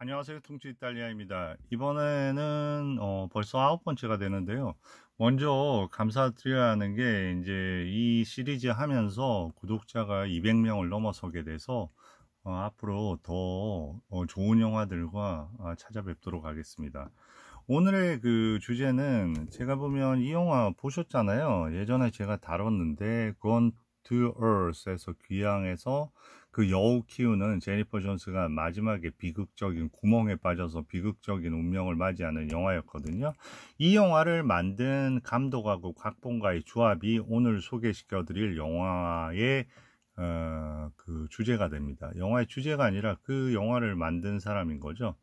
안녕하세요. 퉁치 이탈리아입니다. 이번에는 벌써 9번째가 되는데요. 먼저 감사드려야 하는 게 이제 이 시리즈 하면서 구독자가 200명을 넘어서게 돼서 앞으로 더 좋은 영화들과 찾아뵙도록 하겠습니다. 오늘의 그 주제는 제가 보면 이 영화 보셨잖아요. 예전에 제가 다뤘는데 Gone to Earth에서 귀향해서 그 여우 키우는 제니퍼 존스가 마지막에 비극적인 구멍에 빠져서 비극적인 운명을 맞이하는 영화였거든요. 이 영화를 만든 감독하고 각본가의 조합이 오늘 소개시켜 드릴 영화의 그 주제가 됩니다. 영화의 주제가 아니라 그 영화를 만든 사람인 거죠.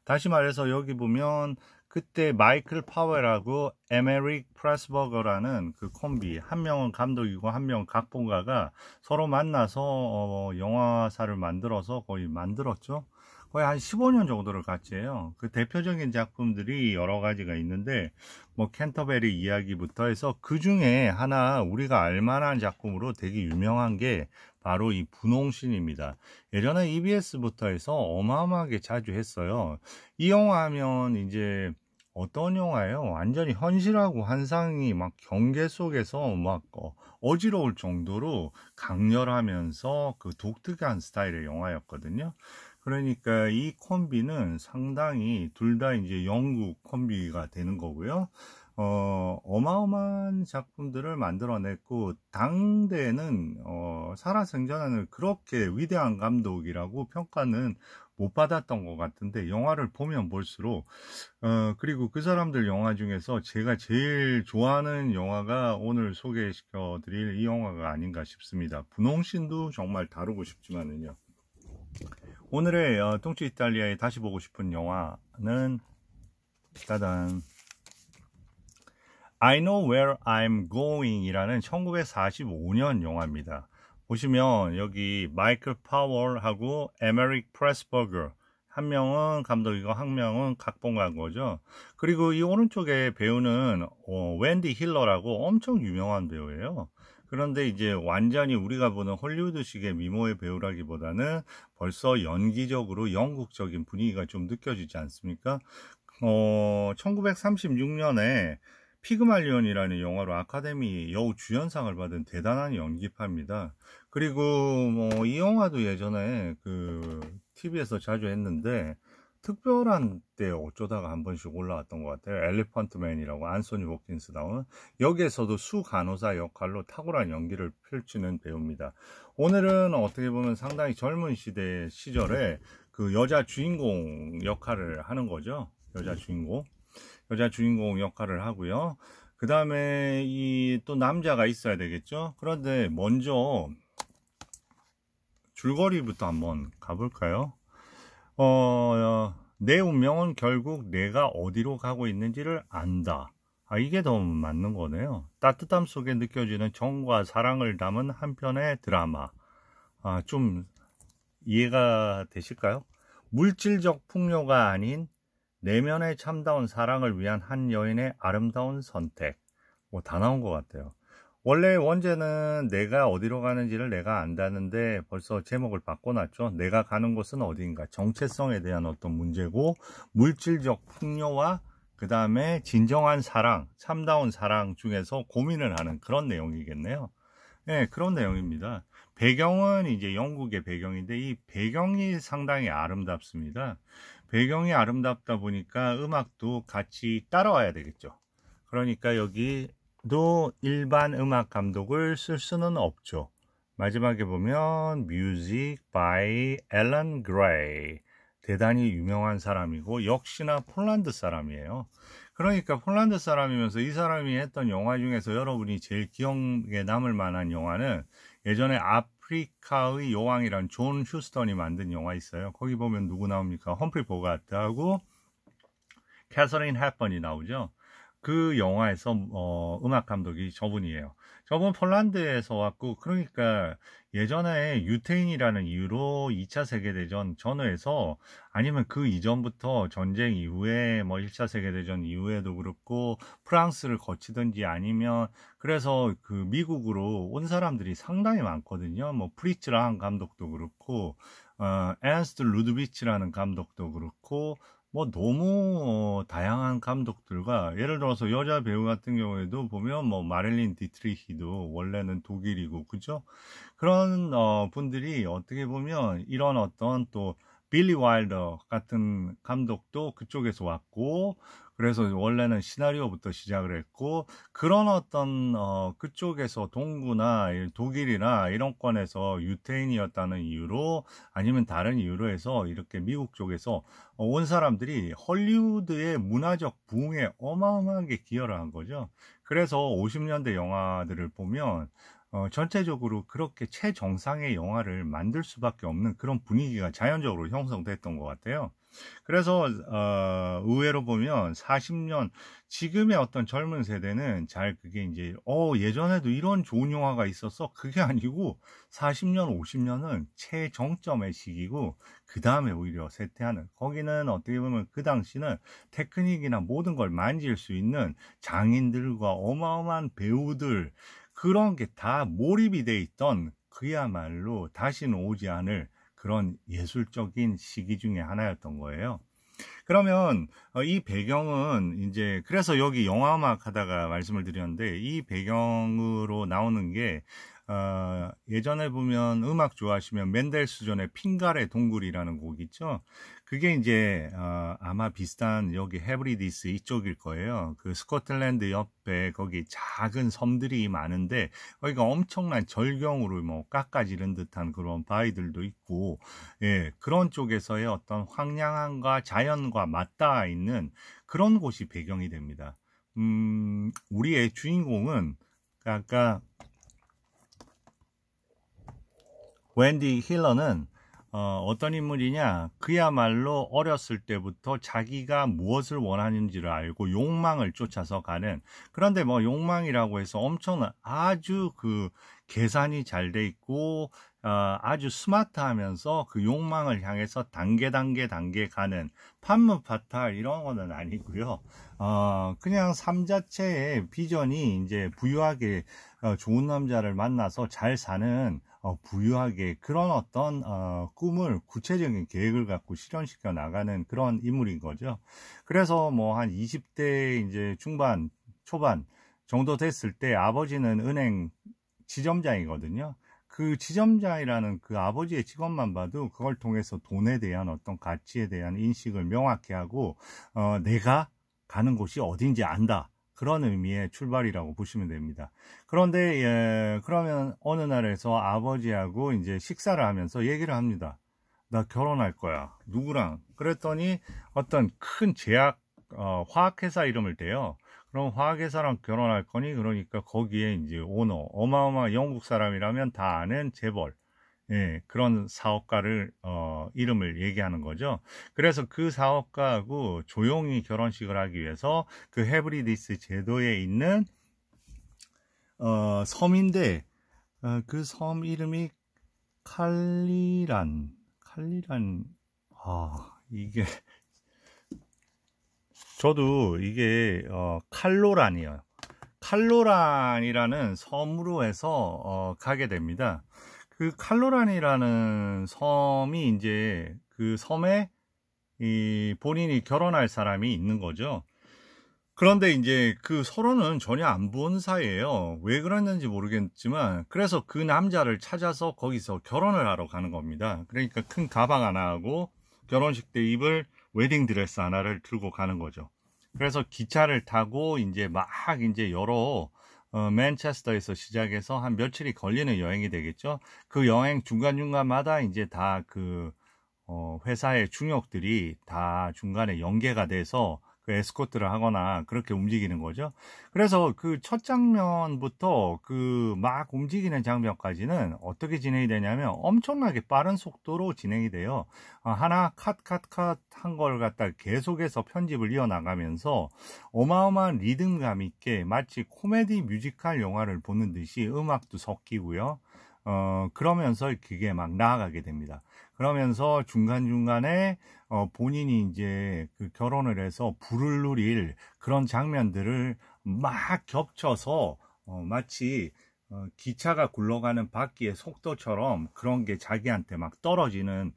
다시 말해서 여기 보면 그때 마이클 파웰하고 에메릭 프레스버거라는 그 콤비, 한 명은 감독이고 한 명은 각본가가 서로 만나서 영화사를 만들어서 거의 만들었죠. 거의 한 15년 정도를 같이 해요. 그 대표적인 작품들이 여러 가지가 있는데 뭐 캔터베리 이야기부터 해서 그 중에 하나 우리가 알만한 작품으로 되게 유명한 게 바로 이 분홍신입니다. 예전에 EBS부터 해서 어마어마하게 자주 했어요. 이 영화 하면 이제 어떤 영화예요? 완전히 현실하고 환상이 막 경계 속에서 막 어지러울 정도로 강렬하면서 그 독특한 스타일의 영화였거든요. 그러니까 이 콤비는 상당히 둘 다 이제 영국 콤비가 되는 거고요. 어마어마한 작품들을 만들어냈고 당대에는 살아생전에는 그렇게 위대한 감독이라고 평가는 못 받았던 것 같은데 영화를 보면 볼수록 그리고 그 사람들 영화 중에서 제가 제일 좋아하는 영화가 오늘 소개시켜 드릴 이 영화가 아닌가 싶습니다. 분홍신도 정말 다루고 싶지만은요. 오늘의 뚱치 이탈리아에 다시 보고 싶은 영화는 짜잔, I Know Where I'm Going 이라는 1945년 영화입니다. 보시면 여기 마이클 파월하고 에메릭 프레스버거, 한 명은 감독이고 한 명은 각본가인 거죠. 그리고 이 오른쪽에 배우는 웬디 힐러라고 엄청 유명한 배우예요. 그런데 이제 완전히 우리가 보는 헐리우드식의 미모의 배우라기보다는 벌써 연기적으로 영국적인 분위기가 좀 느껴지지 않습니까? 1936년에 피그말리온이라는 영화로 아카데미 여우 주연상을 받은 대단한 연기파입니다. 그리고 뭐 이 영화도 예전에 그 TV에서 자주 했는데 특별한 때 어쩌다가 한 번씩 올라왔던 것 같아요. 엘리펀트맨이라고 안소니 호킨스 나오는, 여기에서도 수 간호사 역할로 탁월한 연기를 펼치는 배우입니다. 오늘은 어떻게 보면 상당히 젊은 시절에 그 여자 주인공 역할을 하는 거죠. 여자 주인공 역할을 하고요. 그 다음에 이 또 남자가 있어야 되겠죠. 그런데 먼저 줄거리부터 한번 가볼까요? 내 운명은 결국 내가 어디로 가고 있는지를 안다. 이게 더 맞는 거네요. 따뜻함 속에 느껴지는 정과 사랑을 담은 한 편의 드라마. 좀 이해가 되실까요? 물질적 풍요가 아닌 내면의 참다운 사랑을 위한 한 여인의 아름다운 선택. 뭐 다 나온 것 같아요. 원래 원제는 내가 어디로 가는지를 내가 안다는데 벌써 제목을 바꿔놨죠. 내가 가는 곳은 어디인가. 정체성에 대한 어떤 문제고, 물질적 풍요와 그 다음에 진정한 사랑, 참다운 사랑 중에서 고민을 하는 그런 내용이겠네요. 네, 그런 내용입니다. 배경은 이제 영국의 배경인데 이 배경이 상당히 아름답습니다. 배경이 아름답다 보니까 음악도 같이 따라와야 되겠죠. 그러니까 여기도 일반 음악 감독을 쓸 수는 없죠. 마지막에 보면 Music by Alan Gray, 대단히 유명한 사람이고 역시나 폴란드 사람이에요. 그러니까 폴란드 사람이면서 이 사람이 했던 영화 중에서 여러분이 제일 기억에 남을 만한 영화는 예전에 아프리카의 여왕이란 존 휴스턴이 만든 영화 있어요. 거기 보면 누구 나옵니까? 험프리 보가트하고 캐서린 헵번이 나오죠. 그 영화에서 음악 감독이 저분이에요. 저분 폴란드에서 왔고, 그러니까 예전에 유태인이라는 이유로 2차 세계대전 전후에서, 아니면 그 이전부터 전쟁 이후에 뭐 1차 세계대전 이후에도 그렇고 프랑스를 거치든지 아니면 그래서 그 미국으로 온 사람들이 상당히 많거든요. 뭐 프리츠랑 감독도 그렇고 앤스트 루드비치라는 감독도 그렇고, 뭐 너무 다양한 감독들과, 예를 들어서 여자 배우 같은 경우에도 보면 뭐 마릴린 디트리히도 원래는 독일이고, 그죠? 그런 분들이 어떻게 보면 이런 어떤 또 빌리 와일더 같은 감독도 그쪽에서 왔고, 그래서 원래는 시나리오부터 시작을 했고, 그런 어떤 그쪽에서 동구나 독일이나 이런 권에서 유태인이었다는 이유로, 아니면 다른 이유로 해서 이렇게 미국 쪽에서 온 사람들이 헐리우드의 문화적 부흥에 어마어마하게 기여를 한 거죠. 그래서 50년대 영화들을 보면 전체적으로 그렇게 최정상의 영화를 만들 수밖에 없는 그런 분위기가 자연적으로 형성됐던 것 같아요. 그래서 의외로 보면 40년, 지금의 어떤 젊은 세대는 잘 그게 이제 예전에도 이런 좋은 영화가 있었어, 그게 아니고 40년 50년은 최정점의 시기고, 그 다음에 오히려 쇠퇴하는, 거기는 어떻게 보면 그 당시는 테크닉이나 모든 걸 만질 수 있는 장인들과 어마어마한 배우들, 그런 게 다 몰입이 돼 있던, 그야말로 다시는 오지 않을 그런 예술적인 시기 중에 하나였던 거예요. 그러면 이 배경은 이제, 그래서 여기 영화음악 하다가 말씀을 드렸는데, 이 배경으로 나오는 게 예전에 보면 음악 좋아하시면 맨델스존의 핑가레 동굴이라는 곡 있죠. 그게 이제 아마 비슷한 여기 헤브리디스 이쪽일 거예요. 그 스코틀랜드 옆에 거기 작은 섬들이 많은데, 거기가 엄청난 절경으로 뭐 깎아지른 듯한 그런 바위들도 있고, 예, 그런 쪽에서의 어떤 황량함과 자연과 맞닿아 있는 그런 곳이 배경이 됩니다. 우리의 주인공은 아까 웬디 힐러는 어떤 인물이냐, 그야말로 어렸을 때부터 자기가 무엇을 원하는지를 알고 욕망을 쫓아서 가는, 그런데 뭐 욕망이라고 해서 엄청난 아주 그 계산이 잘 돼 있고 아주 스마트하면서 그 욕망을 향해서 단계 가는 판무파탈 이런 거는 아니고요. 그냥 삶 자체의 비전이 이제 부유하게 좋은 남자를 만나서 잘 사는, 부유하게 그런 어떤 꿈을, 구체적인 계획을 갖고 실현시켜 나가는 그런 인물인 거죠. 그래서 뭐 한 20대 이제 중반 초반 정도 됐을 때 아버지는 은행 지점장이거든요. 그 지점장이라는 그 아버지의 직업만 봐도 그걸 통해서 돈에 대한 어떤 가치에 대한 인식을 명확히 하고 내가 가는 곳이 어딘지 안다, 그런 의미의 출발이라고 보시면 됩니다. 그런데 그러면 어느 날에서 아버지하고 이제 식사를 하면서 얘기를 합니다. 나 결혼할 거야. 누구랑? 그랬더니 어떤 큰 제약 화학회사 이름을 대요. 그럼 화학회사랑 결혼할 거니? 그러니까 거기에 이제 오너, 어마어마한 영국 사람이라면 다 아는 재벌, 예, 그런 사업가를 이름을 얘기하는 거죠. 그래서 그 사업가하고 조용히 결혼식을 하기 위해서 그 헤브리디스 제도에 있는 섬인데, 그 섬 이름이 칼리란, 이게 저도 이게 칼로란이에요. 칼로란이라는 섬으로 해서 가게 됩니다. 그 칼로란이라는 섬이 이제 그 섬에 본인이 결혼할 사람이 있는 거죠. 그런데 이제 그 서로는 전혀 안 본 사이예요. 왜 그랬는지 모르겠지만, 그래서 그 남자를 찾아서 거기서 결혼을 하러 가는 겁니다. 그러니까 큰 가방 하나 하고 결혼식 때 입을 웨딩 드레스 하나를 들고 가는 거죠. 그래서 기차를 타고 이제 막 이제 여러 맨체스터에서 시작해서 한 며칠이 걸리는 여행이 되겠죠. 그 여행 중간중간마다 이제 다 그 회사의 중역들이 다 중간에 연계가 돼서 그 에스코트를 하거나 그렇게 움직이는 거죠. 그래서 그 첫 장면부터 그 막 움직이는 장면까지는 어떻게 진행이 되냐면 엄청나게 빠른 속도로 진행이 돼요. 하나 컷 한 걸 갖다 계속해서 편집을 이어나가면서 어마어마한 리듬감 있게 마치 코미디 뮤지컬 영화를 보는 듯이 음악도 섞이고요. 그러면서 그게 막 나아가게 됩니다. 그러면서 중간중간에 본인이 이제 그 결혼을 해서 불을 누릴 그런 장면들을 막 겹쳐서 마치 기차가 굴러가는 바퀴의 속도처럼 그런 게 자기한테 막 떨어지는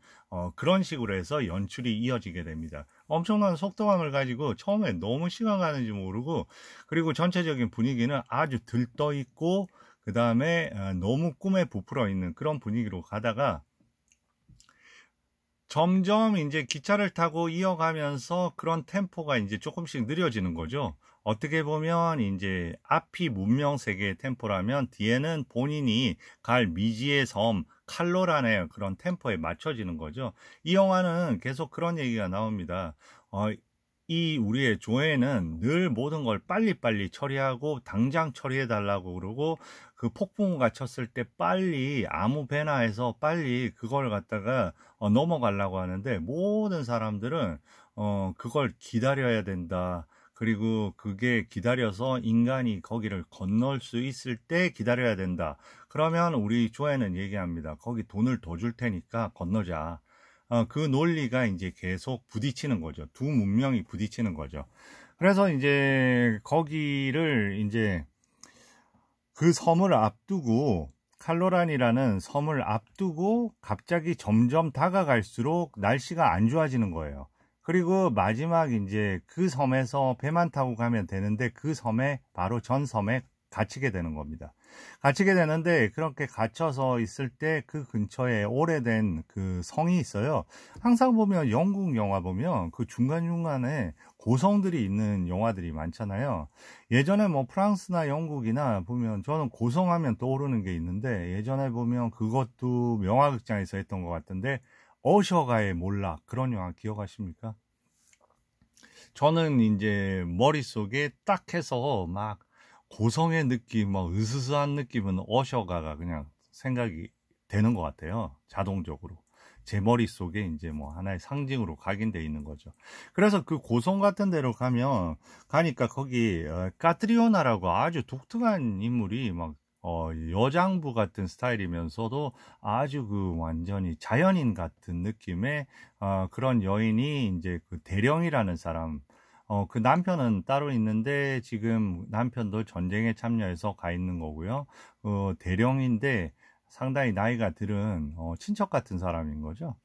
그런 식으로 해서 연출이 이어지게 됩니다. 엄청난 속도감을 가지고 처음에 너무 시간 가는지 모르고, 그리고 전체적인 분위기는 아주 들떠 있고, 그 다음에 너무 꿈에 부풀어 있는 그런 분위기로 가다가 점점 이제 기차를 타고 이어가면서 그런 템포가 이제 조금씩 느려지는 거죠. 어떻게 보면 이제 앞이 문명 세계의 템포라면 뒤에는 본인이 갈 미지의 섬 칼로란의 그런 템포에 맞춰지는 거죠. 이 영화는 계속 그런 얘기가 나옵니다. 이 우리의 조회는 늘 모든 걸 빨리빨리 처리하고 당장 처리해 달라고 그러고, 그 폭풍우가 쳤을 때 빨리 아무 배나 해서 빨리 그걸 갖다가 넘어가려고 하는데, 모든 사람들은 그걸 기다려야 된다. 그리고 그게 기다려서 인간이 거기를 건널 수 있을 때 기다려야 된다. 그러면 우리 조회는 얘기합니다. 거기 돈을 더 줄 테니까 건너자. 그 논리가 이제 계속 부딪히는 거죠. 두 문명이 부딪히는 거죠. 그래서 이제 거기를 이제 그 섬을 앞두고, 칼로란이라는 섬을 앞두고 갑자기 점점 다가갈수록 날씨가 안 좋아지는 거예요. 그리고 마지막 이제 그 섬에서 배만 타고 가면 되는데, 그 섬에 바로 전 섬에 갇히게 되는 겁니다. 갇히게 되는데, 그렇게 갇혀서 있을 때 그 근처에 오래된 그 성이 있어요. 항상 보면 영국 영화 보면 그 중간중간에 고성들이 있는 영화들이 많잖아요. 예전에 뭐 프랑스나 영국이나 보면 저는 고성하면 떠오르는 게 있는데, 예전에 보면 그것도 명화극장에서 했던 것 같은데, 어셔가의 몰락, 그런 영화 기억하십니까? 저는 이제 머릿속에 딱 해서 막 고성의 느낌, 막 으스스한 느낌은 어셔가가 그냥 생각이 되는 것 같아요. 자동적으로. 제 머릿속에 이제 뭐 하나의 상징으로 각인되어 있는 거죠. 그래서 그 고성 같은 데로 가니까 거기 까트리오나라고 아주 독특한 인물이 막 여장부 같은 스타일이면서도 아주 그 완전히 자연인 같은 느낌의 그런 여인이 이제 그 대령이라는 사람, 그 남편은 따로 있는데 지금 남편도 전쟁에 참여해서 가 있는 거고요. 대령인데 상당히 나이가 들은 친척 같은 사람인 거죠.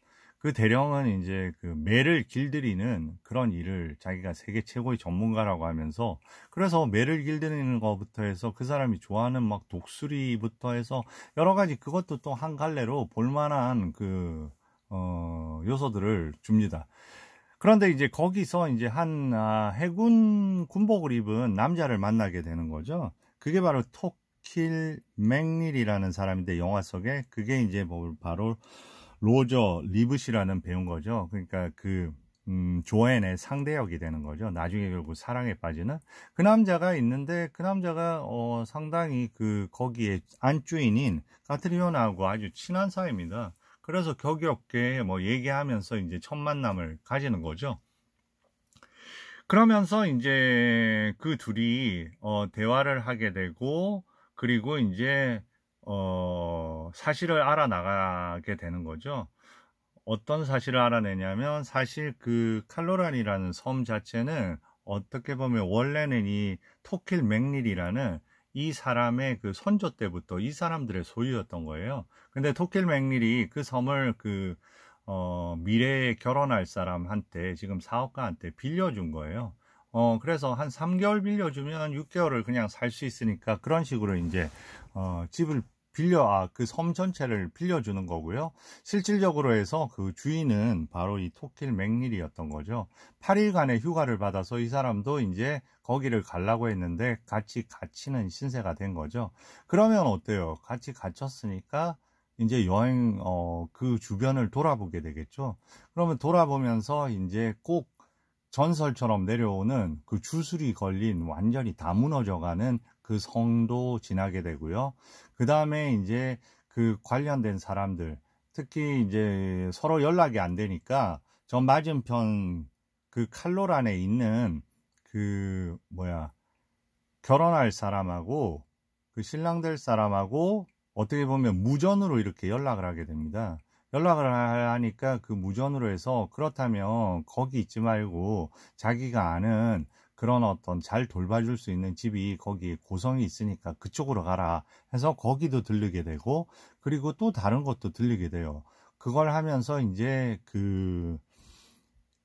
그 대령은 이제 그 매를 길들이는 그런 일을 자기가 세계 최고의 전문가라고 하면서, 그래서 매를 길들이는 것부터 해서 그 사람이 좋아하는 막 독수리부터 해서 여러 가지, 그것도 또 한 갈래로 볼만한 그 요소들을 줍니다. 그런데 이제 거기서 이제 한 해군 군복을 입은 남자를 만나게 되는 거죠. 그게 바로 토킬 맥닐이라는 사람인데, 영화 속에 그게 이제 뭐 바로 로저 리브시라는 배우인 거죠. 그러니까 그 조앤의 상대역이 되는 거죠. 나중에 결국 사랑에 빠지는 그 남자가 있는데, 그 남자가 상당히 그 거기에 안주인인 카트리오나하고 아주 친한 사이입니다. 그래서 격엽게 뭐 얘기하면서 이제 첫 만남을 가지는 거죠. 그러면서 이제 그 둘이 대화를 하게 되고, 그리고 이제 사실을 알아나가게 되는 거죠. 어떤 사실을 알아내냐면, 사실 그 칼로란이라는 섬 자체는 어떻게 보면 원래는 이 토킬 맥닐이라는 이 사람의 그 선조 때부터 이 사람들의 소유였던 거예요. 근데 토킬 맥닐이 그 섬을 그 미래에 결혼할 사람한테, 지금 사업가한테 빌려준 거예요. 그래서 한 3개월 빌려주면 6개월을 그냥 살 수 있으니까, 그런 식으로 이제 집을 그 섬 전체를 빌려주는 거고요. 실질적으로 해서 그 주인은 바로 이 토킬 맥닐이었던 거죠. 8일간의 휴가를 받아서 이 사람도 이제 거기를 가려고 했는데 같이 갇히는 신세가 된 거죠. 그러면 어때요? 같이 갇혔으니까 이제 여행, 그 주변을 돌아보게 되겠죠. 그러면 돌아보면서 이제 꼭 전설처럼 내려오는 그 주술이 걸린 완전히 다 무너져가는 그 성도 지나게 되고요. 그 다음에 이제 그 관련된 사람들, 특히 이제 서로 연락이 안 되니까 저 맞은편 그 칼로란에 있는 그 결혼할 사람하고 그 신랑 될 사람하고 어떻게 보면 무전으로 이렇게 연락을 하게 됩니다. 연락을 하니까 그 무전으로 해서, 그렇다면 거기 있지 말고 자기가 아는 그런 어떤 잘 돌봐줄 수 있는 집이 거기에 고성이 있으니까 그쪽으로 가라 해서 거기도 들르게 되고, 그리고 또 다른 것도 들리게 돼요. 그걸 하면서 이제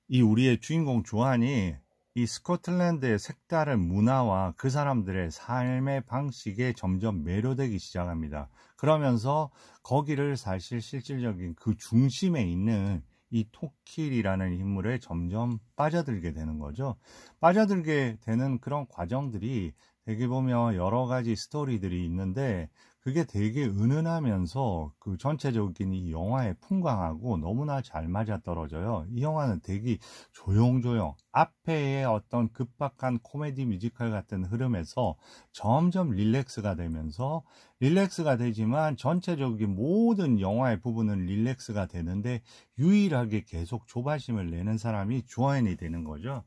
이 우리의 주인공 조한이 이 스코틀랜드의 색다른 문화와 그 사람들의 삶의 방식에 점점 매료되기 시작합니다. 그러면서 거기를 사실 실질적인 그 중심에 있는 이 토킬이라는 인물에 점점 빠져들게 되는 거죠. 빠져들게 되는 그런 과정들이 되게 보면 여러 가지 스토리들이 있는데, 그게 되게 은은하면서 그 전체적인 이 영화의 풍광하고 너무나 잘 맞아떨어져요. 이 영화는 되게 조용조용 앞에의 어떤 급박한 코미디 뮤지컬 같은 흐름에서 점점 릴렉스가 되지만 전체적인 모든 영화의 부분은 릴렉스가 되는데, 유일하게 계속 조바심을 내는 사람이 조앤이 되는 거죠.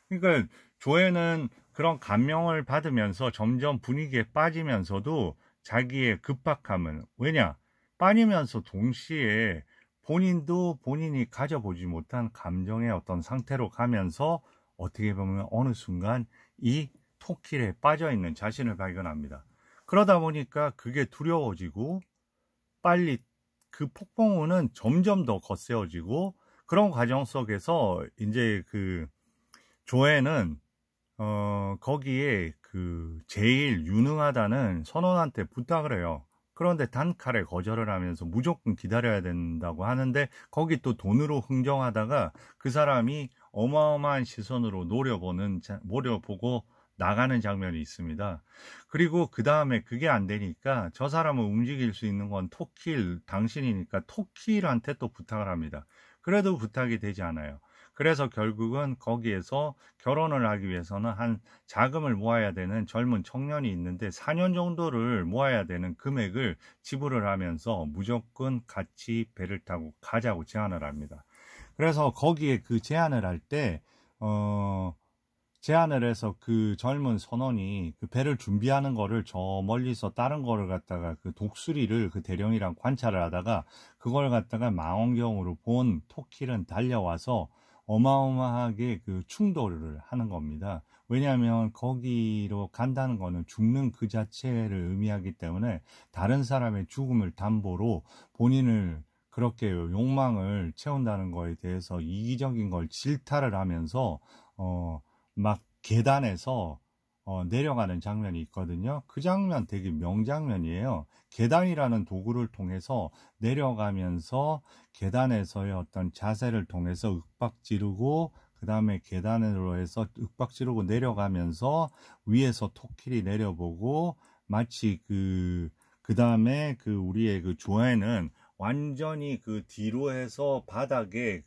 그러니까 조앤은 그런 감명을 받으면서 점점 분위기에 빠지면서도 자기의 급박함은, 왜냐? 빠지면서 동시에 본인도 본인이 가져보지 못한 감정의 어떤 상태로 가면서 어떻게 보면 어느 순간 이 토킬에 빠져있는 자신을 발견합니다. 그러다 보니까 그게 두려워지고, 빨리 그 폭풍우는 점점 더 거세어지고, 그런 과정 속에서 이제 조앤은 거기에 제일 유능하다는 선원한테 부탁을 해요. 그런데 단칼에 거절을 하면서 무조건 기다려야 된다고 하는데, 거기 또 돈으로 흥정하다가 그 사람이 어마어마한 시선으로 노려보고 나가는 장면이 있습니다. 그리고 그 다음에 그게 안 되니까 저 사람을 움직일 수 있는 건 토킬 당신이니까 토킬한테 또 부탁을 합니다. 그래도 부탁이 되지 않아요. 그래서 결국은 거기에서 결혼을 하기 위해서는 한 자금을 모아야 되는 젊은 청년이 있는데 4년 정도를 모아야 되는 금액을 지불을 하면서 무조건 같이 배를 타고 가자고 제안을 합니다. 그래서 거기에 그 제안을 할 때 제안을 해서 그 젊은 선원이 그 배를 준비하는 거를 저 멀리서 다른 거를 갖다가 그 독수리를 그 대령이랑 관찰을 하다가 그걸 갖다가 망원경으로 본 토킬은 달려와서 어마어마하게 그 충돌을 하는 겁니다. 왜냐하면 거기로 간다는 거는 죽는 그 자체를 의미하기 때문에 다른 사람의 죽음을 담보로 본인을 그렇게 욕망을 채운다는 거에 대해서 이기적인 걸 질타를 하면서 막 계단에서 내려가는 장면이 있거든요. 그 장면 되게 명장면이에요. 계단이라는 도구를 통해서 내려가면서 계단에서의 어떤 자세를 통해서 윽박지르고, 그 다음에 계단으로 해서 윽박지르고 내려가면서 위에서 토킬이 내려보고, 마치 그 다음에 우리의 그 조앤은 완전히 그 뒤로 해서 바닥에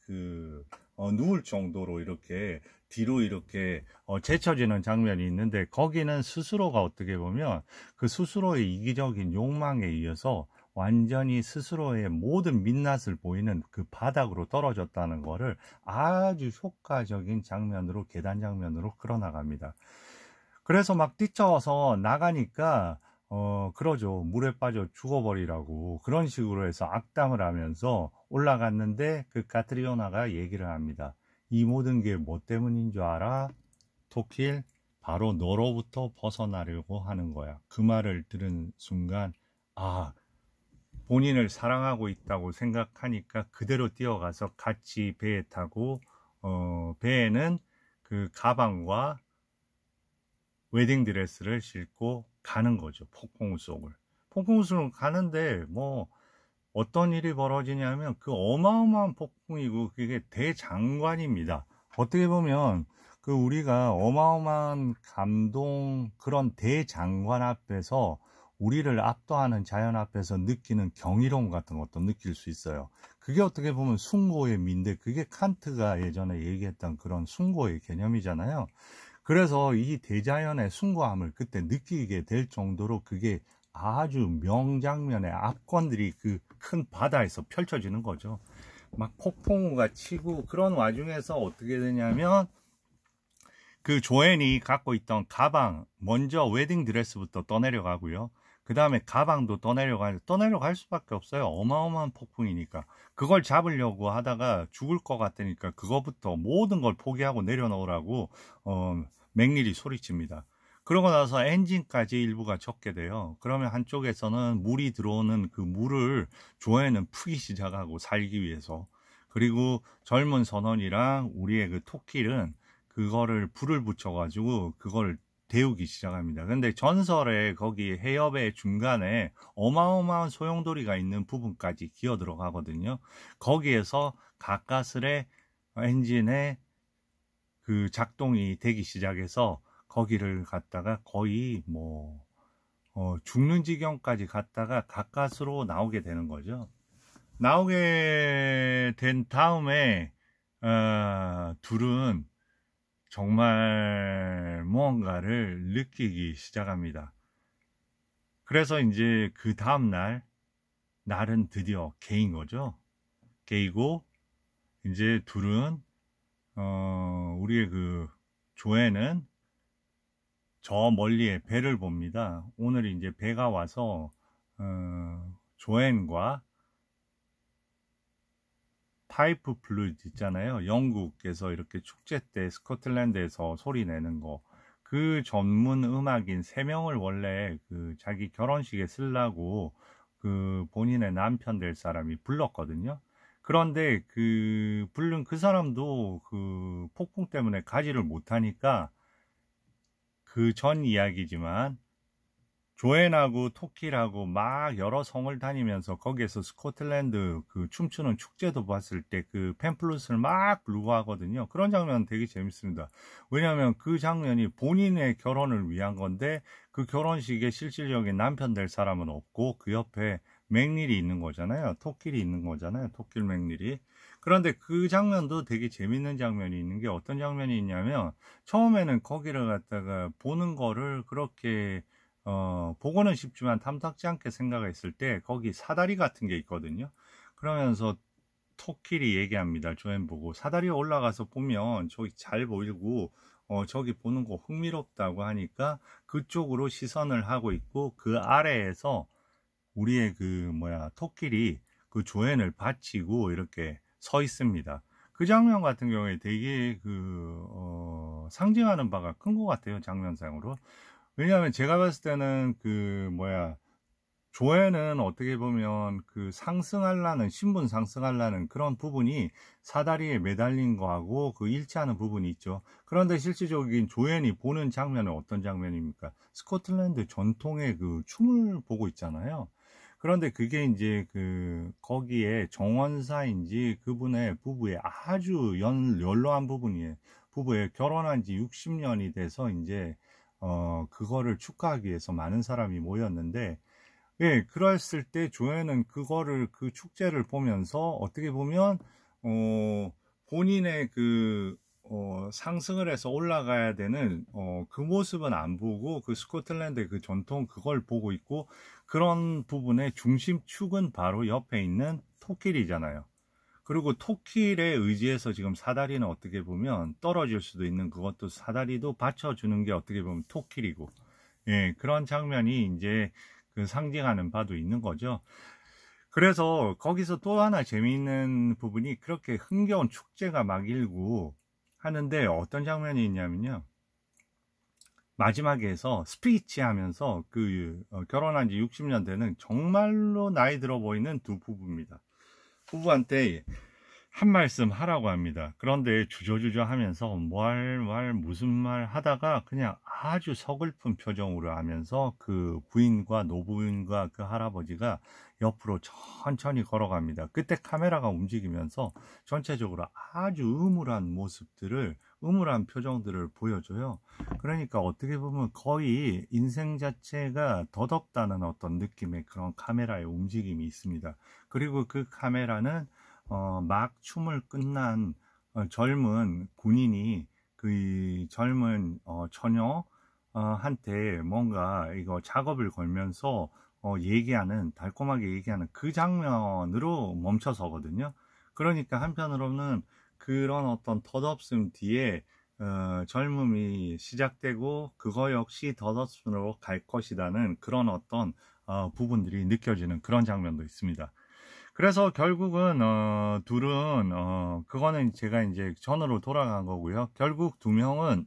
누울 정도로 이렇게 뒤로 이렇게 제쳐지는 장면이 있는데, 거기는 스스로가 어떻게 보면 그 스스로의 이기적인 욕망에 의해서 완전히 스스로의 모든 민낯을 보이는 그 바닥으로 떨어졌다는 거를 아주 효과적인 장면으로, 계단 장면으로 끌어나갑니다. 그래서 막 뛰쳐서 나가니까 그러죠. 물에 빠져 죽어버리라고 그런 식으로 해서 악담을 하면서 올라갔는데, 그 카트리오나가 얘기를 합니다. 이 모든 게 뭐 때문인 줄 알아? 토킬, 바로 너로부터 벗어나려고 하는 거야. 그 말을 들은 순간, 본인을 사랑하고 있다고 생각하니까 그대로 뛰어가서 같이 배에 타고, 배에는 그 가방과 웨딩드레스를 싣고 가는 거죠. 폭풍우 속을. 폭풍우 속을 가는데 뭐 어떤 일이 벌어지냐면, 그 어마어마한 폭풍이고 그게 대장관입니다. 어떻게 보면 우리가 어마어마한 감동, 그런 대장관 앞에서 우리를 압도하는 자연 앞에서 느끼는 경이로움 같은 것도 느낄 수 있어요. 그게 어떻게 보면 숭고의 미인데, 그게 칸트가 예전에 얘기했던 그런 숭고의 개념이잖아요. 그래서 이 대자연의 숭고함을 그때 느끼게 될 정도로 그게 아주 명장면의 압권들이 그 큰 바다에서 펼쳐지는 거죠. 막 폭풍우가 치고, 그런 와중에서 어떻게 되냐면, 그 조앤이 갖고 있던 가방, 먼저 웨딩드레스부터 떠내려가고요. 그 다음에 가방도 떠내려갈 수밖에 없어요. 어마어마한 폭풍이니까. 그걸 잡으려고 하다가 죽을 것 같으니까 그거부터 모든 걸 포기하고 내려놓으라고 맥릴이 소리칩니다. 그러고 나서 엔진까지 일부가 젖게 돼요. 그러면 한쪽에서는 물이 들어오는 그 물을 조에는 푸기 시작하고 살기 위해서. 그리고 젊은 선원이랑 우리의 그 토끼는 그거를 불을 붙여가지고 그걸 데우기 시작합니다. 근데 전설에 거기 해협의 중간에 어마어마한 소용돌이가 있는 부분까지 기어 들어가거든요. 거기에서 가까스레 엔진의 그 작동이 되기 시작해서 거기를 갔다가 거의 뭐 죽는 지경까지 갔다가 가까스로 나오게 되는 거죠. 나오게 된 다음에 둘은 정말 무언가를 느끼기 시작합니다. 그래서 이제 그 다음날 날은 드디어 개인 거죠. 개이고 이제 둘은 우리의 그 조에는 저 멀리에 배를 봅니다. 오늘 이제 배가 와서 조앤과 파이프 블루즈 있잖아요. 영국에서 이렇게 축제 때 스코틀랜드에서 소리 내는 거. 그 전문 음악인 3명을 원래 그 자기 결혼식에 쓰려고 그 본인의 남편 될 사람이 불렀거든요. 그런데 그 부른 그 사람도 그 폭풍 때문에 가지를 못하니까 그 전 이야기지만 조앤하고 토끼라고 막 여러 성을 다니면서 거기에서 스코틀랜드 그 춤추는 축제도 봤을 때 그 팸플릿을 막 불고 하거든요. 그런 장면 되게 재밌습니다. 왜냐하면 그 장면이 본인의 결혼을 위한 건데 그 결혼식에 실질적인 남편 될 사람은 없고 그 옆에 맥릴이 있는 거잖아요. 토끼리 있는 거잖아요. 토끼 맥릴이. 그런데 그 장면도 되게 재밌는 장면이 있는 게 어떤 장면이 있냐면 처음에는 거기를 갖다가 보는 거를 그렇게 보고는 싶지만 탐탁지 않게 생각했을 때 거기 사다리 같은 게 있거든요. 그러면서 토끼리 얘기합니다. 조앤 보고 사다리에 올라가서 보면 저기 잘 보이고 저기 보는 거 흥미롭다고 하니까 그쪽으로 시선을 하고 있고 그 아래에서 우리의 그 토끼리 그 조앤을 받치고 이렇게 서 있습니다. 그 장면 같은 경우에 되게 상징하는 바가 큰 것 같아요. 장면상으로. 왜냐하면 제가 봤을 때는 조앤은 어떻게 보면 그 상승하려는 신분 상승하려는 그런 부분이 사다리에 매달린 거하고 그 일치하는 부분이 있죠. 그런데 실질적인 조앤이 보는 장면은 어떤 장면입니까? 스코틀랜드 전통의 그 춤을 보고 있잖아요. 그런데 그게 이제 거기에 정원사인지 그분의 부부의 아주 연로한 부분이에요. 부부의 결혼한 지 60년이 돼서 이제 그거를 축하하기 위해서 많은 사람이 모였는데, 예, 그랬을 때 조앤은 그 축제를 보면서 어떻게 보면, 본인의 상승을 해서 올라가야 되는, 그 모습은 안 보고 그 스코틀랜드의 그 전통 그걸 보고 있고, 그런 부분의 중심축은 바로 옆에 있는 토끼리잖아요. 그리고 토끼에 의지해서 지금 사다리는 어떻게 보면 떨어질 수도 있는 그것도 사다리도 받쳐주는 게 어떻게 보면 토끼리고, 예, 그런 장면이 이제 그 상징하는 바도 있는 거죠. 그래서 거기서 또 하나 재미있는 부분이 그렇게 흥겨운 축제가 막 일고 하는데 어떤 장면이 있냐면요. 마지막에서 스피치 하면서 결혼한 지 60년 되는 정말로 나이 들어 보이는 두 부부입니다. 부부한테 한 말씀 하라고 합니다. 그런데 주저주저 하면서 무슨 말 하다가 그냥 아주 서글픈 표정으로 하면서 그 부인과 노부인과 그 할아버지가 옆으로 천천히 걸어갑니다. 그때 카메라가 움직이면서 전체적으로 아주 음울한 표정들을 보여줘요. 그러니까 어떻게 보면 거의 인생 자체가 더덥다는 어떤 느낌의 그런 카메라의 움직임이 있습니다. 그리고 그 카메라는 막 춤을 끝난 젊은 군인이 그 젊은 처녀 한테 뭔가 이거 작업을 걸면서 달콤하게 얘기하는 그 장면으로 멈춰서거든요. 그러니까 한편으로는 그런 어떤 덧없음 뒤에 젊음이 시작되고 그거 역시 덧없음으로 갈 것이라는 그런 어떤 부분들이 느껴지는 그런 장면도 있습니다. 그래서 결국은 둘은 그거는 제가 이제 전으로 돌아간 거고요. 결국 두 명은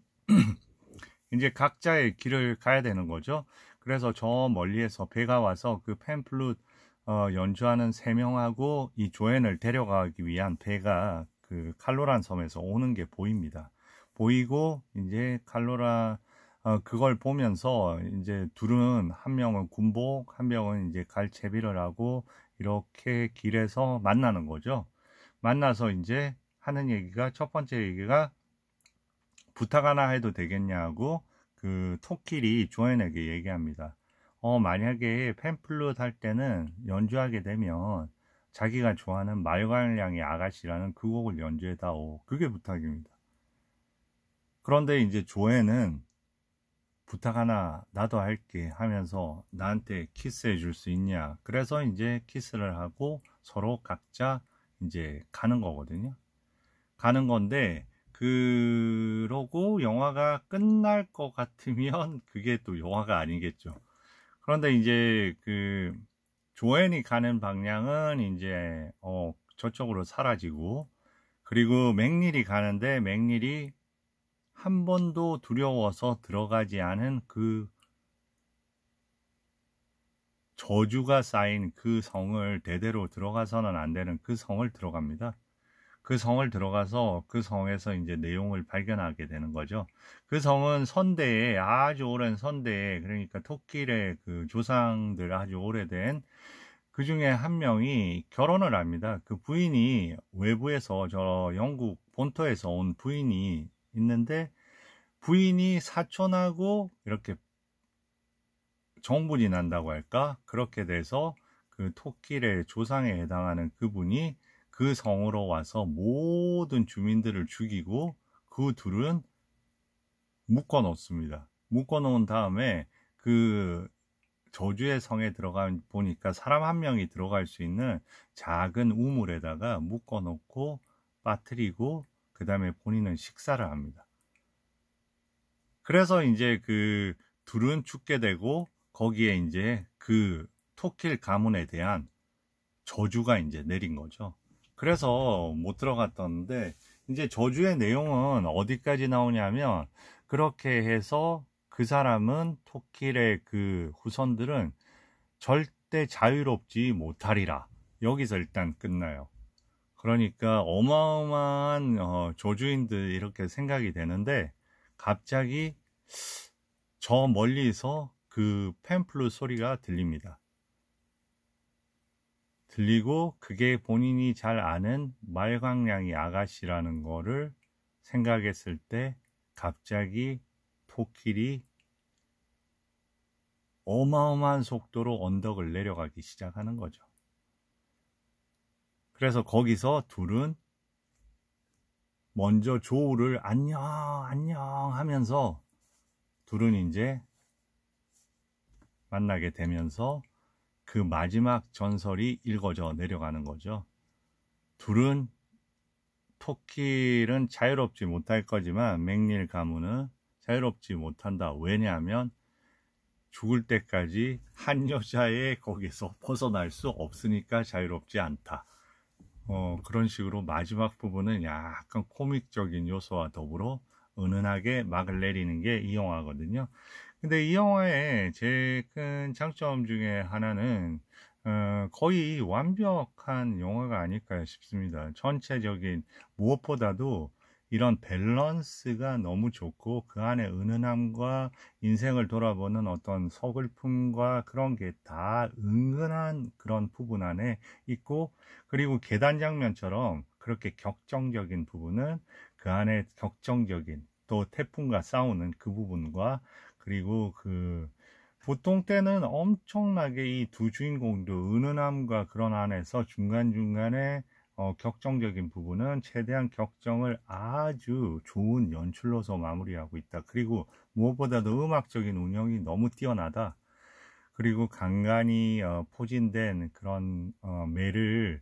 이제 각자의 길을 가야 되는 거죠. 그래서 저 멀리에서 배가 와서 그 팬플룻 연주하는 3명하고 이 조앤을 데려가기 위한 배가 그 칼로란 섬에서 오는 게 보입니다. 보이고 이제 그걸 보면서 이제 둘은, 한 명은 군복, 한 명은 이제 갈 채비를 하고 이렇게 길에서 만나는 거죠. 만나서 이제 하는 얘기가, 첫 번째 얘기가 부탁 하나 해도 되겠냐고 그 토킬이 조앤에게 얘기합니다. 만약에 팸플룻 할 때는 연주하게 되면 자기가 좋아하는 말괄량의 아가씨라는 그 곡을 연주해다오. 그게 부탁입니다. 그런데 이제 조앤은 부탁 하나 나도 할게 하면서 나한테 키스해 줄 수 있냐. 그래서 이제 키스를 하고 서로 각자 이제 가는 거거든요. 가는 건데, 그러고 영화가 끝날 것 같으면 그게 또 영화가 아니겠죠. 그런데 이제 그 조앤이 가는 방향은 이제 저쪽으로 사라지고, 그리고 맥닐이 가는데 맥닐이 한 번도 두려워서 들어가지 않은 그 저주가 쌓인 그 성을, 대대로 들어가서는 안 되는 그 성을 들어갑니다. 그 성을 들어가서 그 성에서 이제 내용을 발견하게 되는 거죠. 그 성은 선대에, 아주 오랜 선대에, 그러니까 토킬의 그 조상들 아주 오래된 그 중에 한 명이 결혼을 합니다. 그 부인이 외부에서, 저 영국 본토에서 온 부인이 있는데, 부인이 사촌하고 이렇게 정분이 난다고 할까? 그렇게 돼서 그 토킬의 조상에 해당하는 그분이 그 성으로 와서 모든 주민들을 죽이고 그 둘은 묶어 놓습니다. 묶어 놓은 다음에 그 저주의 성에 들어가 보니까 사람 한 명이 들어갈 수 있는 작은 우물에다가 묶어 놓고 빠뜨리고 그 다음에 본인은 식사를 합니다. 그래서 이제 그 둘은 죽게 되고 거기에 이제 그 토킬 가문에 대한 저주가 이제 내린 거죠. 그래서 못 들어갔던데, 이제 저주의 내용은 어디까지 나오냐면, 그렇게 해서 그 사람은, 토킬의 그 후손들은 절대 자유롭지 못하리라. 여기서 일단 끝나요. 그러니까 어마어마한 조주인들 이렇게 생각이 되는데, 갑자기 저 멀리서 그 팸플룻 소리가 들립니다. 들리고 그게 본인이 잘 아는 말광량이 아가씨라는 거를 생각했을 때 갑자기 토킬이 어마어마한 속도로 언덕을 내려가기 시작하는 거죠. 그래서 거기서 둘은 먼저 조우를 안녕 안녕 하면서 둘은 이제 만나게 되면서 그 마지막 전설이 읽어져 내려가는 거죠. 둘은, 토킬은 자유롭지 못할 거지만 맥닐 가문은 자유롭지 못한다. 왜냐하면 죽을 때까지 한 여자의 거기서 벗어날 수 없으니까 자유롭지 않다. 그런 식으로 마지막 부분은 약간 코믹적인 요소와 더불어 은은하게 막을 내리는 게 이 영화거든요. 근데 이 영화의 제일 큰 장점 중에 하나는 거의 완벽한 영화가 아닐까 싶습니다. 전체적인, 무엇보다도 이런 밸런스가 너무 좋고 그 안에 은은함과 인생을 돌아보는 어떤 서글픔과 그런 게 다 은근한 그런 부분 안에 있고, 그리고 계단 장면처럼 그렇게 격정적인 부분은 그 안에 격정적인, 또 태풍과 싸우는 그 부분과, 그리고 그 보통 때는 엄청나게 이 두 주인공도 은은함과 그런 안에서 중간중간에 격정적인 부분은 최대한 격정을 아주 좋은 연출로서 마무리하고 있다. 그리고 무엇보다도 음악적인 운영이 너무 뛰어나다. 그리고 간간히 포진된 그런 매를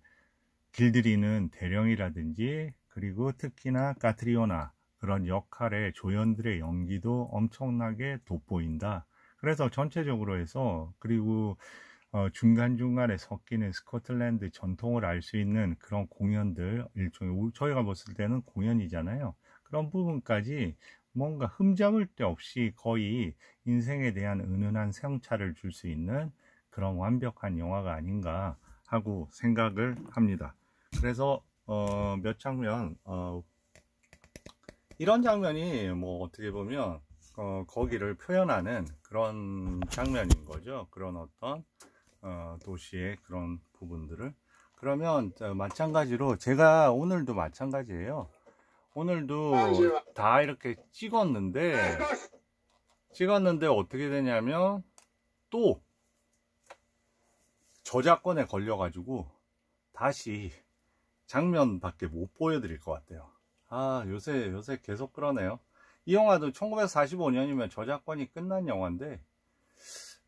길들이는 대령이라든지, 그리고 특히나 까트리오나 그런 역할의 조연들의 연기도 엄청나게 돋보인다. 그래서 전체적으로 해서, 그리고 중간중간에 섞이는 스코틀랜드 전통을 알 수 있는 그런 공연들, 일종의 저희가 봤을 때는 공연이잖아요. 그런 부분까지 뭔가 흠잡을 데 없이 거의 인생에 대한 은은한 성찰을 줄 수 있는 그런 완벽한 영화가 아닌가 하고 생각을 합니다. 그래서 몇 장면, 이런 장면이 뭐 어떻게 보면 거기를 표현하는 그런 장면인 거죠. 그런 어떤 도시의 그런 부분들을. 그러면 마찬가지로 제가 오늘도 마찬가지예요. 오늘도 다 이렇게 찍었는데 어떻게 되냐면 또 저작권에 걸려가지고 다시 장면밖에 못 보여드릴 것 같아요. 요새 계속 그러네요. 이 영화도 1945년이면 저작권이 끝난 영화인데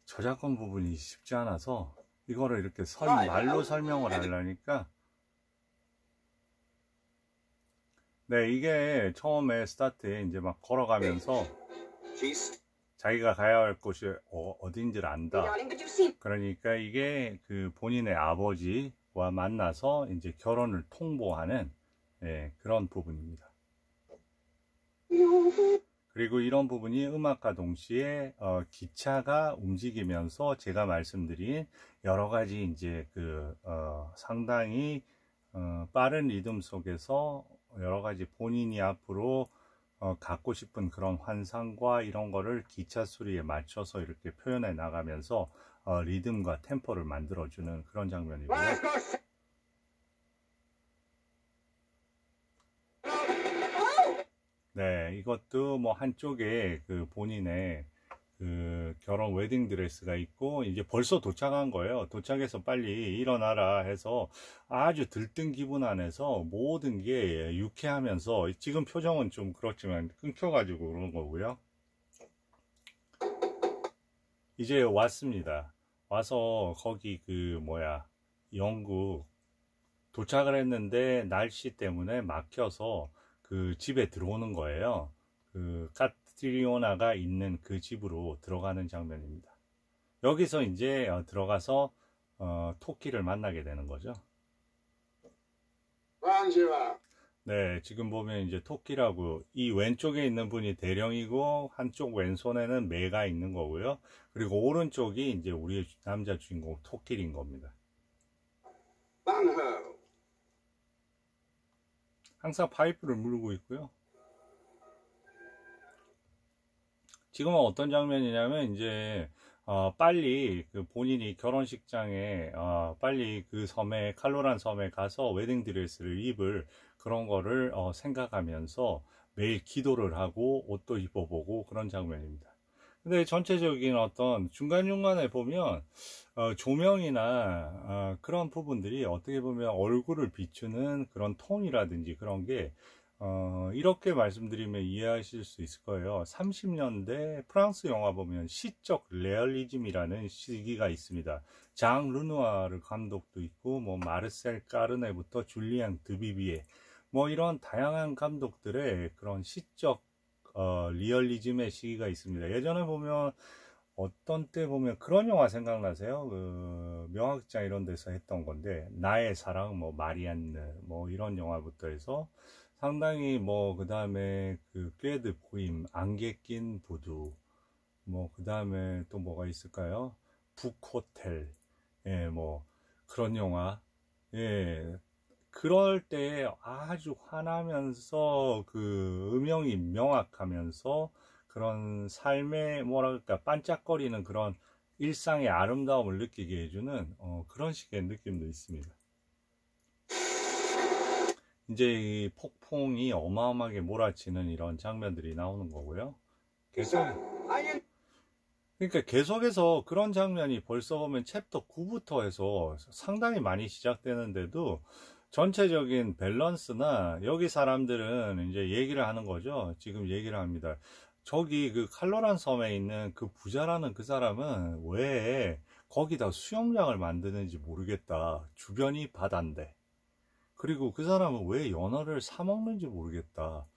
저작권 부분이 쉽지 않아서 이거를 이렇게 말로 설명을 하려니까, 네, 이게 처음에 스타트에 이제 막 걸어가면서 자기가 가야 할 곳이 어딘지를 안다. 그러니까 이게 그 본인의 아버지와 만나서 이제 결혼을 통보하는 그런 부분입니다. 그리고 이런 부분이 음악과 동시에 기차가 움직이면서 제가 말씀드린 여러 가지 이제 상당히 빠른 리듬 속에서 여러 가지 본인이 앞으로 갖고 싶은 그런 환상과 이런 거를 기차 소리에 맞춰서 이렇게 표현해 나가면서 리듬과 템포를 만들어주는 그런 장면이고요. 네, 이것도 뭐 한쪽에 그 본인의 그 결혼 웨딩 드레스가 있고 이제 벌써 도착한 거예요. 도착해서 빨리 일어나라 해서 아주 들뜬 기분 안에서 모든 게 유쾌하면서, 지금 표정은 좀 그렇지만 끊겨가지고 그런 거고요. 이제 왔습니다. 와서 거기 영국 도착을 했는데 날씨 때문에 막혀서 그 집에 들어오는 거예요. 그 카트리오나가 있는 그 집으로 들어가는 장면입니다. 여기서 이제 들어가서 토끼를 만나게 되는 거죠. 네, 지금 보면 이제 토끼라고, 이 왼쪽에 있는 분이 대령이고 한쪽 왼손에는 매가 있는 거고요. 그리고 오른쪽이 이제 우리의 남자 주인공 토끼인 겁니다. 항상 파이프를 물고 있고요. 지금은 어떤 장면이냐면 이제 빨리 그 본인이 결혼식장에 빨리 그 섬에, 칼로란 섬에 가서 웨딩 드레스를 입을 그런 거를 생각하면서 매일 기도를 하고 옷도 입어보고 그런 장면입니다. 근데 전체적인 어떤 중간중간에 보면 조명이나 그런 부분들이 어떻게 보면 얼굴을 비추는 그런 톤이라든지 그런 게 이렇게 말씀드리면 이해하실 수 있을 거예요. 30년대 프랑스 영화 보면 시적 레얼리즘이라는 시기가 있습니다. 장 르누아르 감독도 있고 뭐 마르셀 까르네부터 줄리앙 드비비에 뭐 이런 다양한 감독들의 그런 시적 리얼리즘의 시기가 있습니다. 예전에 보면 어떤 때 보면 그런 영화 생각나세요? 그 명악장 이런 데서 했던 건데, 나의 사랑, 뭐 마리안느, 뭐 이런 영화부터 해서 상당히 뭐 그 다음에 그 꾀드 보임, 안개 낀 부두, 뭐 그 다음에 또 뭐가 있을까요? 북호텔, 뭐 그런 영화, 그럴 때 아주 화나면서 그 음영이 명확하면서 그런 삶의 뭐랄까 반짝거리는 그런 일상의 아름다움을 느끼게 해주는 그런 식의 느낌도 있습니다. 이제 이 폭풍이 어마어마하게 몰아치는 이런 장면들이 나오는 거고요. 그러니까 계속해서 그런 장면이 벌써 보면 챕터 9부터 해서 상당히 많이 시작되는데도 전체적인 밸런스나, 여기 사람들은 이제 얘기를 하는 거죠. 지금 얘기를 합니다. 저기 그 칼로란 섬에 있는 그 부자라는 그 사람은 왜 거기다 수영장을 만드는지 모르겠다. 주변이 바다인데. 그리고 그 사람은 왜 연어를 사 먹는지 모르겠다.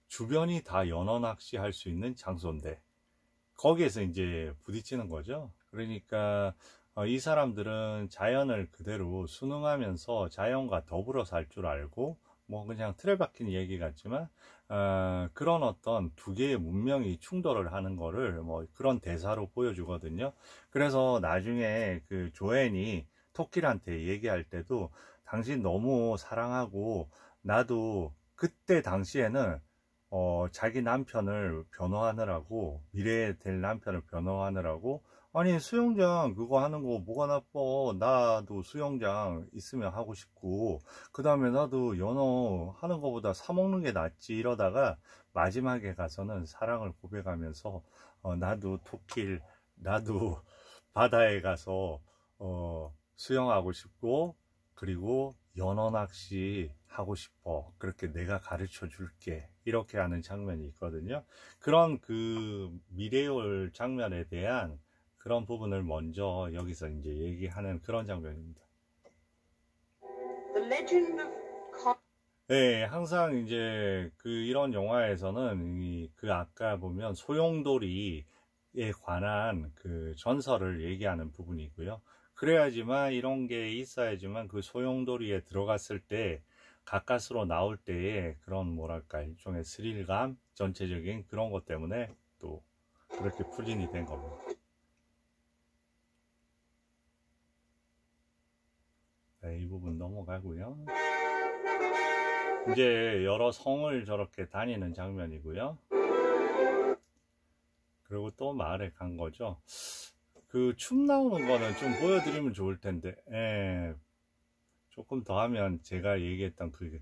주변이 다 연어 낚시할 수 있는 장소인데. 거기에서 이제 부딪히는 거죠. 그러니까 이 사람들은 자연을 그대로 순응하면서 자연과 더불어 살 줄 알고 뭐 그냥 틀에 박힌 얘기 같지만 그런 어떤 두 개의 문명이 충돌을 하는 거를 뭐 그런 대사로 보여주거든요. 그래서 나중에 그 조앤이 토끼한테 얘기할 때도 당신 너무 사랑하고 나도 그때 당시에는 자기 남편을 변호하느라고 미래에 될 남편을 변호하느라고 아니 수영장 그거 하는 거 뭐가 나빠 나도 수영장 있으면 하고 싶고 그 다음에 나도 연어 하는 거보다 사 먹는 게 낫지 이러다가 마지막에 가서는 사랑을 고백하면서 나도 토끼를 나도 바다에 가서 수영하고 싶고 그리고 연어 낚시 하고 싶어 그렇게 내가 가르쳐 줄게 이렇게 하는 장면이 있거든요. 그런 그 미래올 장면에 대한 그런 부분을 먼저 여기서 이제 얘기하는 그런 장면입니다. 네, 항상 이제 그 이런 영화에서는 그 아까 보면 소용돌이에 관한 그 전설을 얘기하는 부분이고요. 그래야지만 이런 게 있어야지만 그 소용돌이에 들어갔을 때 가까스로 나올 때의 그런 뭐랄까 일종의 스릴감 전체적인 그런 것 때문에 또 그렇게 풀린이 된 겁니다. 네, 이 부분 넘어가고요. 이제 여러 성을 저렇게 다니는 장면이고요. 그리고 또 마을에 간 거죠. 그 춤 나오는 거는 좀 보여드리면 좋을 텐데, 조금 더 하면 제가 얘기했던 그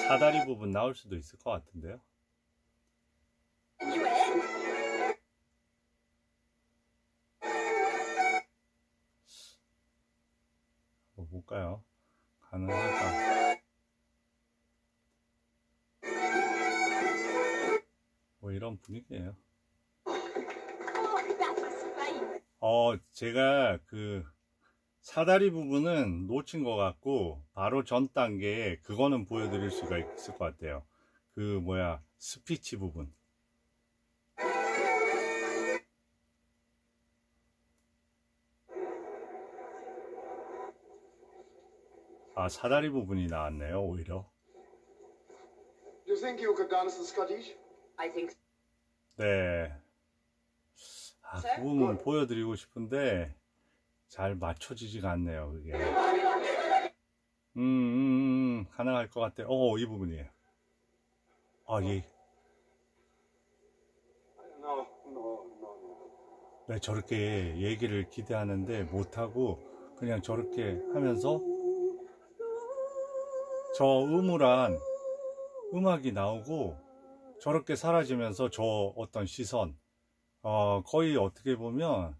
사다리 부분 나올 수도 있을 것 같은데요. 뭐 볼까요? 가능할까? 뭐 이런 분위기예요. 제가 그 사다리 부분은 놓친 것 같고 바로 전 단계에 그거는 보여드릴 수가 있을 것 같아요. 그 뭐야 스피치 부분. 아 사다리 부분이 나왔네요 오히려. Do you think you could dance the Scottish? I think. 네. 아, 그 부분 보여드리고 싶은데 잘 맞춰지지가 않네요 그게. 가능할 것 같아. 이 부분이에요. 아, 예. 네, 저렇게 얘기를 기대하는데 못하고 그냥 저렇게 하면서 저 음울한 음악이 나오고 저렇게 사라지면서 저 어떤 시선 거의 어떻게 보면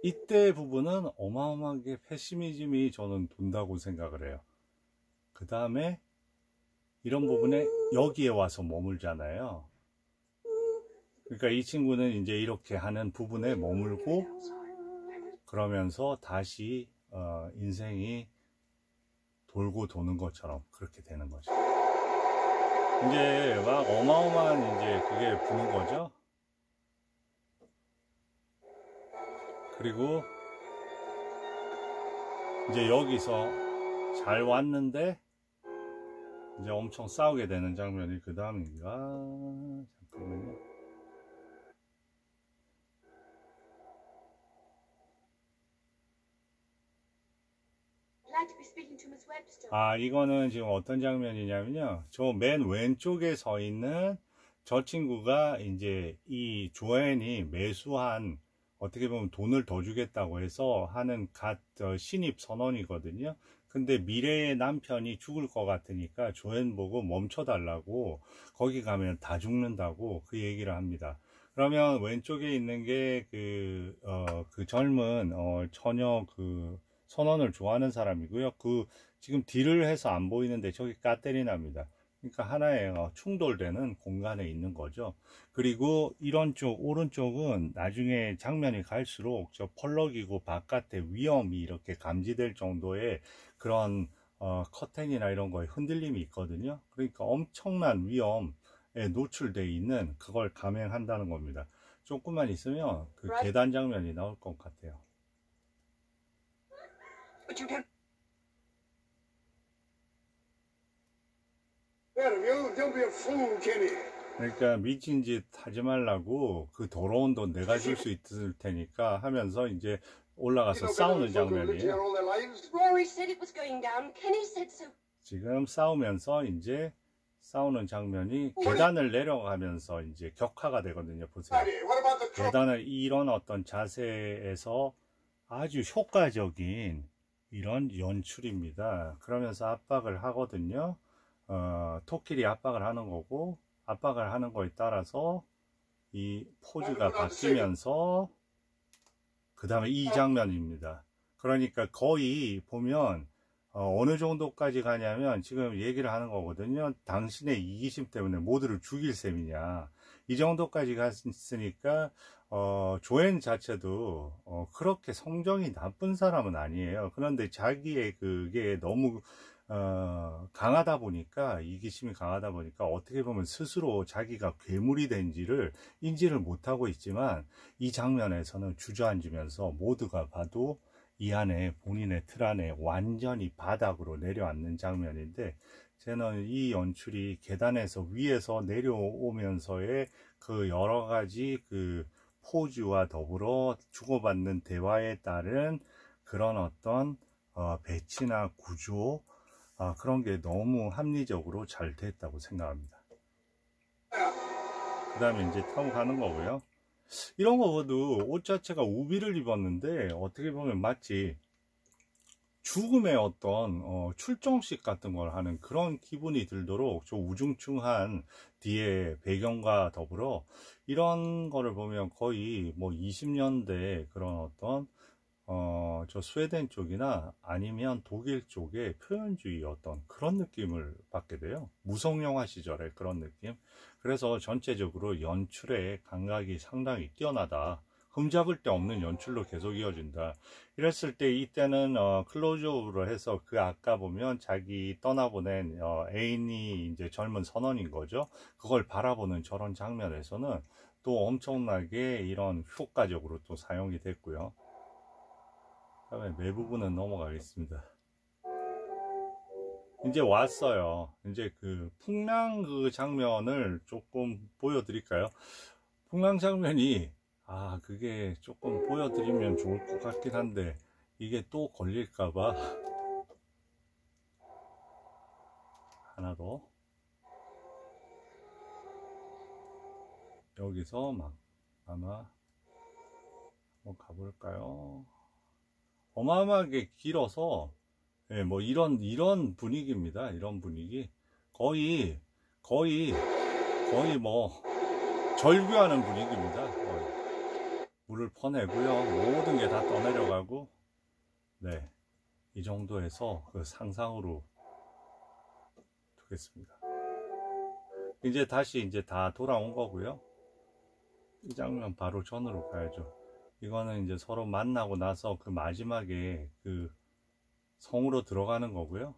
이때 부분은 어마어마하게 패시미즘이 저는 돈다고 생각을 해요. 그 다음에 이런 부분에 여기에 와서 머물잖아요. 그러니까 이 친구는 이제 이렇게 하는 부분에 머물고 그러면서 다시 인생이 돌고 도는 것처럼 그렇게 되는 거죠. 이제 막 어마어마한 이제 그게 부는 거죠. 그리고 이제 여기서 잘 왔는데 이제 엄청 싸우게 되는 장면이 그 다음인가? 잠깐만요. 아, 이거는 지금 어떤 장면이냐면요. 저 맨 왼쪽에 서 있는 저 친구가 이제 이 조앤이 매수한 어떻게 보면 돈을 더 주겠다고 해서 하는 신입 선원이거든요. 근데 미래의 남편이 죽을 것 같으니까 조앤 보고 멈춰달라고 거기 가면 다 죽는다고 그 얘기를 합니다. 그러면 왼쪽에 있는 게 그 젊은 처녀 그 선원을 좋아하는 사람이고요. 그 지금 딜을 해서 안 보이는데 저기 까테리나입니다. 그러니까 하나의 충돌되는 공간에 있는 거죠. 그리고 이런 쪽 오른쪽은 나중에 장면이 갈수록 저 펄럭이고 바깥에 위험이 이렇게 감지될 정도의 그런 커튼이나 이런 거에 흔들림이 있거든요. 그러니까 엄청난 위험에 노출되어 있는 그걸 감행한다는 겁니다. 조금만 있으면 그 계단 장면이 나올 것 같아요. Don't be a fool, Kenny. 그러니까 미친 짓 하지 말라고, 그 더러운 돈 내가 줄 수 있을 테니까 하면서 이제 올라가서 싸우는 장면이에요. Rory said it was going down. Kenny said so. 지금 싸우면서 이제 싸우는 장면이 계단을 내려가면서 이제 격화가 되거든요. 보세요. 계단을 이런 어떤 자세에서 아주 효과적인 이런 연출입니다. 그러면서 압박을 하거든요. 토끼리 압박을 하는 거고, 압박을 하는 거에 따라서 이 포즈가 바뀌면서 그 다음에 이 장면입니다. 그러니까 거의 보면 어느 정도까지 가냐면 지금 얘기를 하는 거거든요. 당신의 이기심 때문에 모두를 죽일 셈이냐, 이 정도까지 갔으니까 조앤 자체도 그렇게 성정이 나쁜 사람은 아니에요. 그런데 자기의 그게 너무 강하다 보니까, 이기심이 강하다 보니까 어떻게 보면 스스로 자기가 괴물이 된지를 인지를 못하고 있지만, 이 장면에서는 주저앉으면서 모두가 봐도 이 안에, 본인의 틀 안에 완전히 바닥으로 내려앉는 장면인데, 저는 이 연출이 계단에서 위에서 내려오면서의 그 여러 가지 그 포즈와 더불어 주고받는 대화에 따른 그런 어떤 배치나 구조, 그런 게 너무 합리적으로 잘 됐다고 생각합니다. 그 다음에 이제 타고 가는 거고요. 이런 거 봐도 옷 자체가 우비를 입었는데 어떻게 보면 마치 죽음의 어떤 출정식 같은 걸 하는 그런 기분이 들도록 저 우중충한 뒤에 배경과 더불어 이런 거를 보면 거의 뭐 20년대 그런 어떤 저 스웨덴 쪽이나 아니면 독일 쪽의 표현주의 어떤 그런 느낌을 받게 돼요. 무성영화 시절의 그런 느낌. 그래서 전체적으로 연출의 감각이 상당히 뛰어나다. 흠잡을 데 없는 연출로 계속 이어진다. 이랬을 때 이때는 클로즈업으로 해서 그 아까 보면 자기 떠나보낸 애인이 이제 젊은 선원인 거죠. 그걸 바라보는 저런 장면에서는 또 엄청나게 이런 효과적으로 또 사용이 됐고요. 다음에 매 부분은 넘어가겠습니다. 이제 왔어요. 이제 그 풍랑 그 장면을 조금 보여드릴까요? 풍랑 장면이 그게 조금 보여드리면 좋을 것 같긴 한데 이게 또 걸릴까봐 하나 더 여기서 막 아마 한번 가볼까요? 어마어마하게 길어서 뭐 이런 분위기입니다. 이런 분위기 거의 뭐 절규하는 분위기입니다. 물을 퍼내고요. 모든 게 다 떠내려가고, 네, 이 정도에서 그 상상으로 두겠습니다. 이제 다시 이제 다 돌아온 거고요. 이 장면 바로 전으로 가야죠. 이거는 이제 서로 만나고 나서 그 마지막에 그 성으로 들어가는 거고요.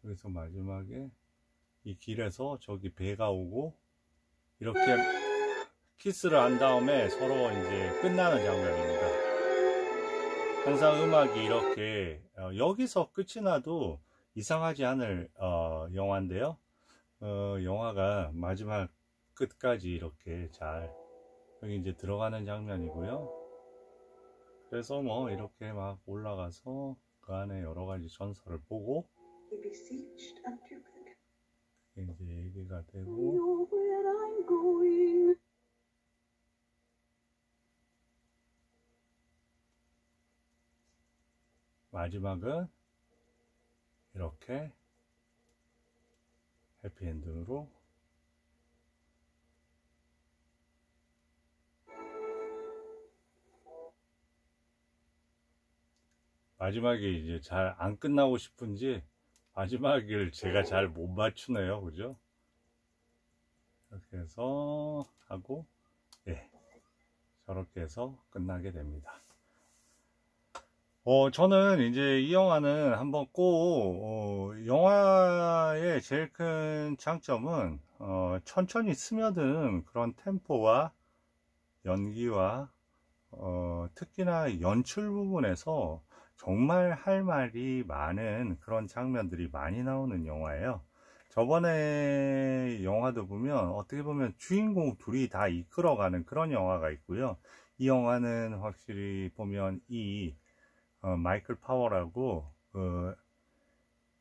그래서 마지막에 이 길에서 저기 배가 오고 이렇게 키스를 한 다음에 서로 이제 끝나는 장면입니다. 항상 음악이 이렇게 여기서 끝이 나도 이상하지 않을 영화인데요. 영화가 마지막 끝까지 이렇게 잘 여기 이제 들어가는 장면이고요. 그래서 뭐 이렇게 막 올라가서 그 안에 여러 가지 전설을 보고 이제 얘기가 되고 마지막은 이렇게 해피엔딩으로 마지막에 이제 잘 안 끝나고 싶은지 마지막을 제가 잘 못 맞추네요. 그죠? 이렇게 해서 하고 저렇게 해서 끝나게 됩니다. 저는 이제 이 영화는 한번 꼭 영화의 제일 큰 장점은 천천히 스며드는 그런 템포와 연기와 특히나 연출 부분에서 정말 할 말이 많은 그런 장면들이 많이 나오는 영화예요. 저번에 영화도 보면 어떻게 보면 주인공 둘이 다 이끌어가는 그런 영화가 있고요. 이 영화는 확실히 보면 이 마이클 파워라고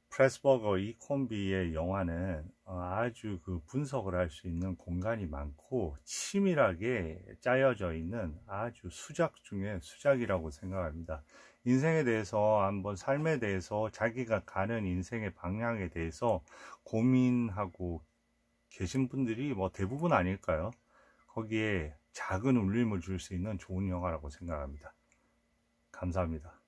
프레스버거 이 콤비의 영화는 아주 그 분석을 할 수 있는 공간이 많고 치밀하게 짜여져 있는 아주 수작 중에 수작이라고 생각합니다. 인생에 대해서 한번 삶에 대해서 자기가 가는 인생의 방향에 대해서 고민하고 계신 분들이 뭐 대부분 아닐까요? 거기에 작은 울림을 줄 수 있는 좋은 영화라고 생각합니다. 감사합니다.